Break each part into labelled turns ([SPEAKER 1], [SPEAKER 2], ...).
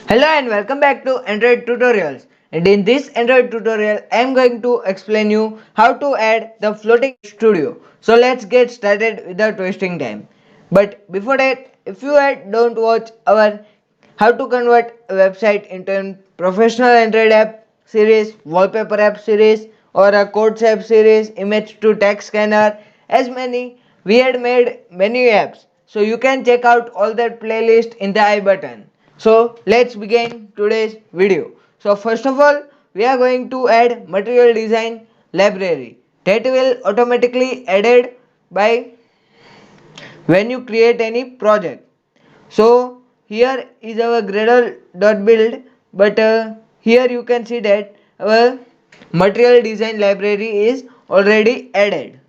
[SPEAKER 1] Hello and welcome back to Android tutorials. And in this Android tutorial, I am going to explain you how to add the floating studio. So let's get started without wasting time. But before that, if you don't watch our how to convert a website into a professional Android app series, wallpaper app series, or a codes app series, image to text scanner, as many, we had made many apps. So you can check out all that playlist in the I button. So let's begin today's video. So first of all, we are going to add material design library that will automatically added by when you create any project. So here is our gradle.build, but here you can see that our material design library is already added.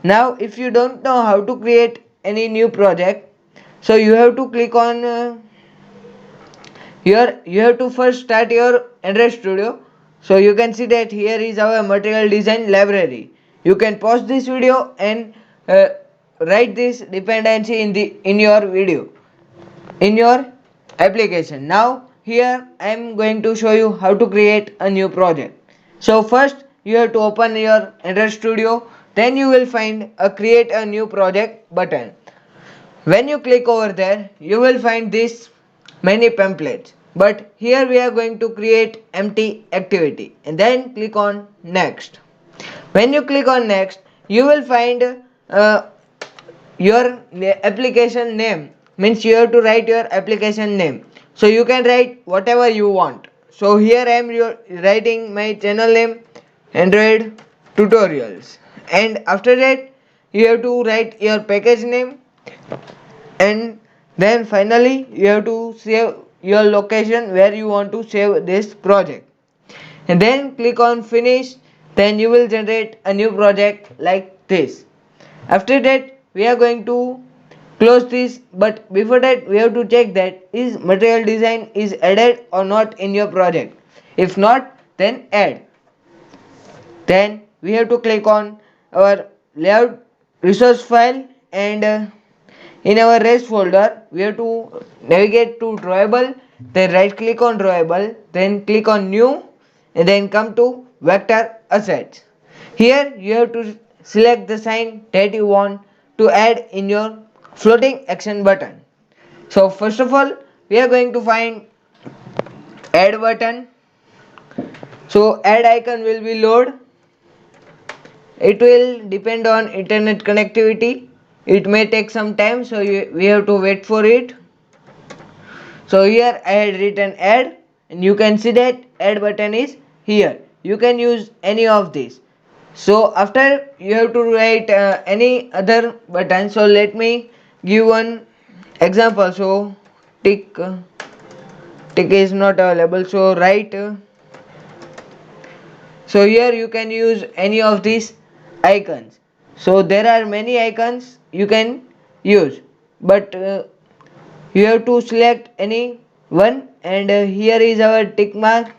[SPEAKER 1] Now if you don't know how to create any new project, so you have to click on here you have to first start your Android Studio. So you can see that here is our material design library. You can pause this video and write this dependency in your video in your application. Now here I am going to show you how to create a new project. So first you have to open your Android Studio, then you will find a create a new project button. When you click over there, you will find this many pamphlets. But here we are going to create empty activity and then click on next. When you click on next, you will find your application name, means you have to write your application name. So you can write whatever you want. So here I am writing my channel name Android tutorials, and after that you have to write your package name, and then finally you have to save your location where you want to save this project, and then click on finish. Then you will generate a new project like this. After that we are going to close this, but before that we have to check that is material design is added or not in your project. If not, then add. Then we have to click on our layout resource file, and in our rest folder we have to navigate to drawable, then right click on drawable, then click on new, and then come to vector assets. Here you have to select the sign that you want to add in your floating action button. So first of all we are going to find add button. So add icon will be load. It will depend on internet connectivity. It may take some time, so we have to wait for it. So here I had written add, and you can see that add button is here. You can use any of these. So after you have to write any other button. So let me give one example. So tick is not available. So write. So here you can use any of these icons. So there are many icons you can use, but you have to select any one, and here is our tick mark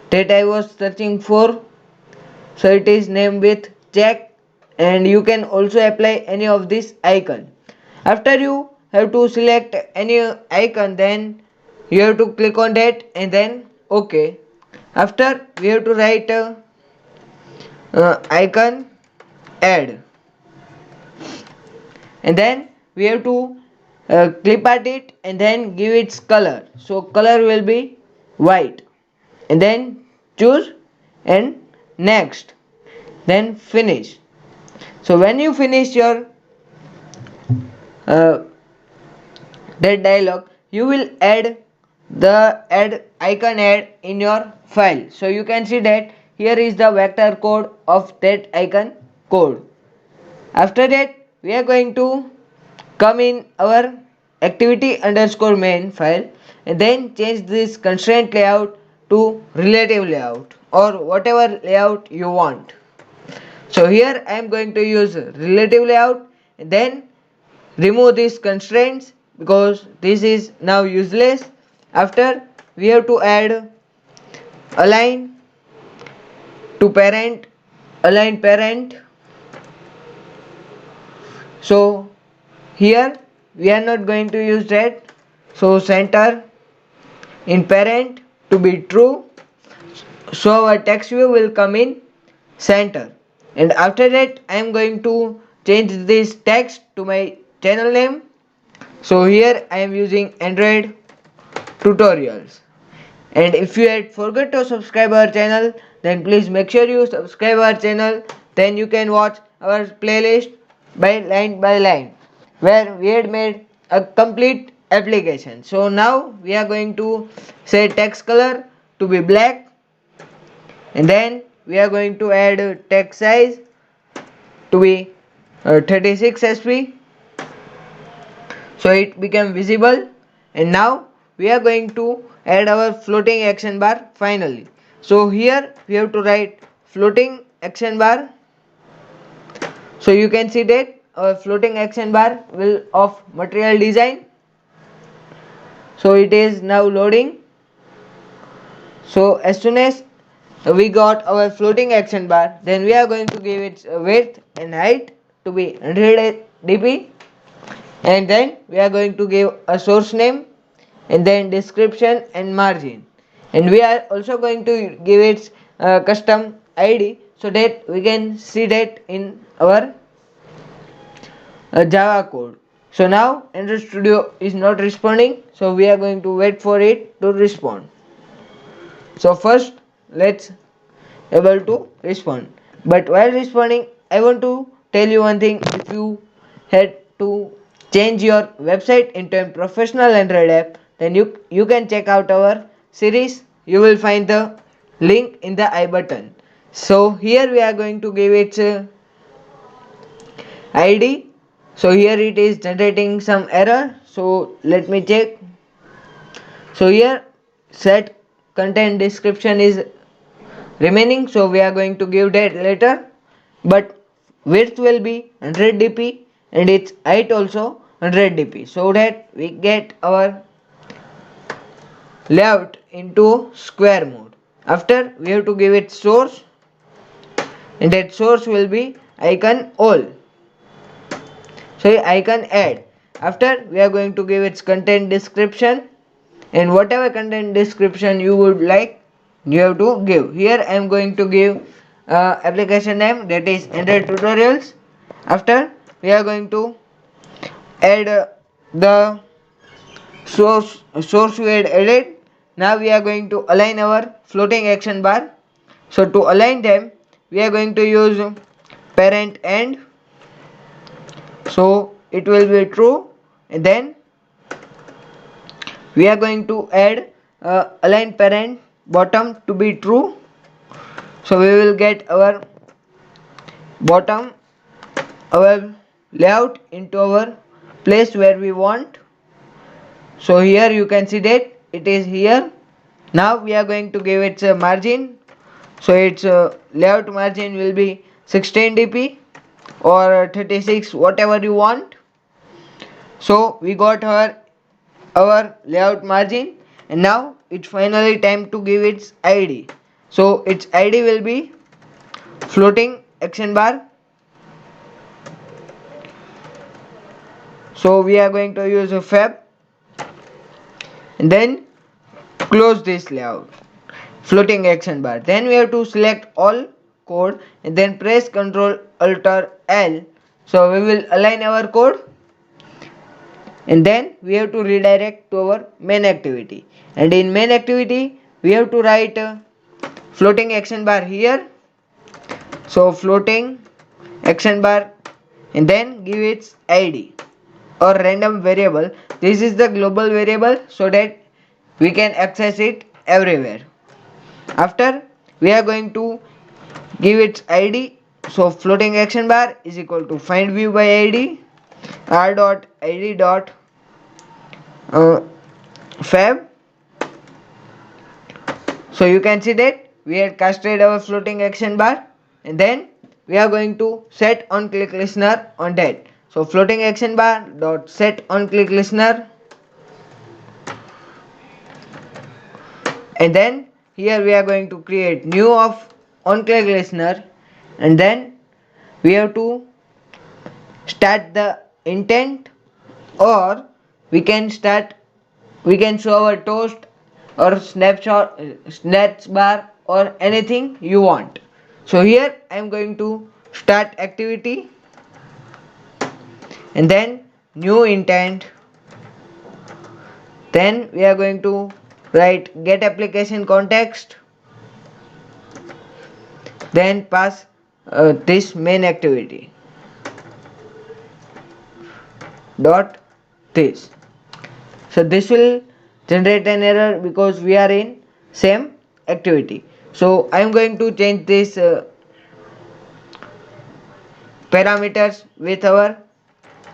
[SPEAKER 1] that I was searching for. So it is named with check, and you can also apply any of this icon. After you have to select any icon, then you have to click on that and then OK. After we have to write icon add, and then we have to clip at it and then give its color. So color will be white, and then choose and next, then finish. So when you finish your uh, that dialog, you will add the add icon add in your file. So you can see that here is the vector code of that icon code. After that we are going to come in our activity underscore main file, and then change this constraint layout to relative layout or whatever layout you want. So here I am going to use relative layout, and then remove these constraints because this is now useless. After we have to add align to parent, align parent. So here we are not going to use that. So center in parent to be true, so our text view will come in center. And after that I am going to change this text to my channel name. So here I am using Android tutorials. And if you had forgot to subscribe our channel, then please make sure you subscribe our channel. Then you can watch our playlist by line, where we had made a complete application. So now we are going to set text color to be black, and then we are going to add text size to be 36 sp, so it became visible. And now we are going to add our floating action bar finally. So here we have to write floating action bar. So you can see that our floating action bar will of material design. So it is now loading. So as soon as we got our floating action bar, then we are going to give its width and height to be 100 dp, and then we are going to give a source name and then description and margin, and we are also going to give its custom id so that we can see that in our Java code. So now Android Studio is not responding, so we are going to wait for it to respond. So first let's able to respond, but while responding I want to tell you one thing. If you had to change your website into a professional Android app, then you can check out our series. You will find the link in the I button. So here we are going to give its id. So here it is generating some error, so let me check. So here set content description is remaining, so we are going to give that later, but width will be 100 dp and its height also 100 dp, so that we get our layout into square mode. After we have to give it source, and that source will be icon all, so icon add. After we are going to give its content description, and whatever content description you would like you have to give. Here I am going to give application name, that is Android tutorials. After we are going to add the source we had added. Now we are going to align our floating action bar. So to align them we are going to use parent end, so it will be true, and then we are going to add align parent bottom to be true, so we will get our bottom, our layout into our place where we want. So here you can see that it is here. Now we are going to give its margin, so its layout margin will be 16 dp or 36, whatever you want. So we got our layout margin, and now it's finally time to give its id. So its id will be floating action bar. So we are going to use a fab, and then close this layout floating action bar. Then we have to select all code and then press Ctrl Alt L. So we will align our code, and then we have to redirect to our main activity, and in main activity we have to write floating action bar here. So floating action bar, and then give its id or random variable. This is the global variable so that we can access it everywhere. After we are going to give its id. So floating action bar is equal to find view by id r dot id dot fab. So you can see that we had casted our floating action bar, and then we are going to set on click listener on that. So floating action bar dot set on click listener, and then here we are going to create new of on click listener, and then we have to start the intent, or we can show our toast or snapshot, snatch bar, or anything you want. So here I am going to start activity and then new intent. Then we are going to write get application context, then pass this main activity dot this. So this will generate an error because we are in same activity. So I am going to change this parameters with our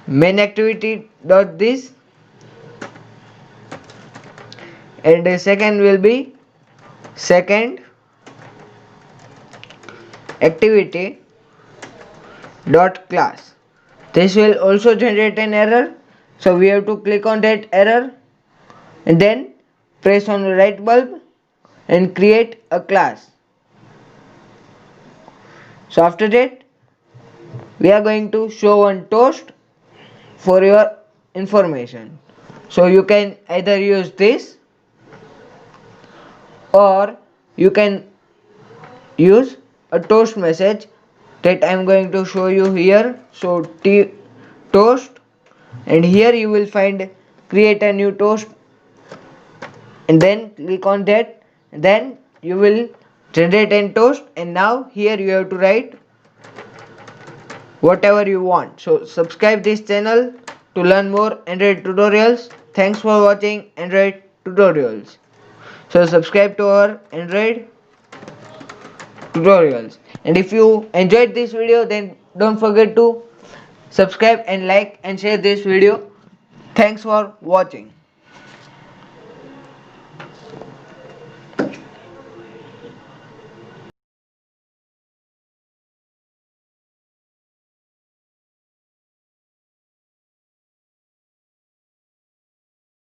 [SPEAKER 1] main activity dot this, and the second will be second activity dot class. This will also generate an error, so we have to click on that error and then press on the right bulb and create a class. So after that we are going to show one toast for your information. So you can either use this or you can use a toast message that I am going to show you here. So toast, and here you will find create a new toast and then click on that, then you will generate a toast, and now here you have to write whatever you want. So subscribe this channel to learn more Android tutorials. Thanks for watching Android tutorials. So subscribe to our Android tutorials, and if you enjoyed this video then don't forget to subscribe and like and share this video. Thanks for watching.